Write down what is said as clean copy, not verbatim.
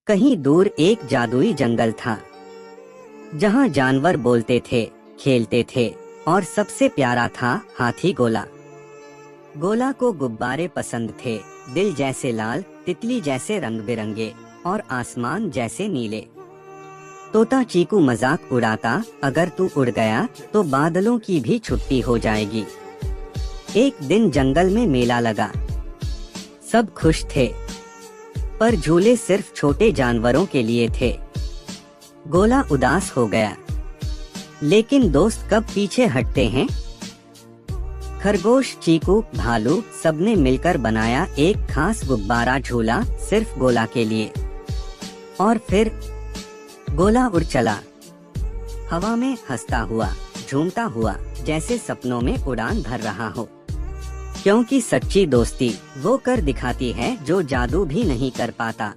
कहीं दूर एक जादुई जंगल था, जहाँ जानवर बोलते थे, खेलते थे और सबसे प्यारा था हाथी गोला। गोला को गुब्बारे पसंद थे, दिल जैसे लाल, तितली जैसे रंग बिरंगे और आसमान जैसे नीले। तोता चीकू मजाक उड़ाता, अगर तू उड़ गया तो बादलों की भी छुट्टी हो जाएगी। एक दिन जंगल में मेला लगा, सब खुश थे, पर झूले सिर्फ छोटे जानवरों के लिए थे। गोला उदास हो गया, लेकिन दोस्त कब पीछे हटते हैं। खरगोश, चीकू, भालू सबने मिलकर बनाया एक खास गुब्बारा झूला सिर्फ गोला के लिए। और फिर गोला उड़ चला, हवा में हंसता हुआ, झूमता हुआ, जैसे सपनों में उड़ान भर रहा हो। क्योंकि सच्ची दोस्ती वो कर दिखाती है जो जादू भी नहीं कर पाता।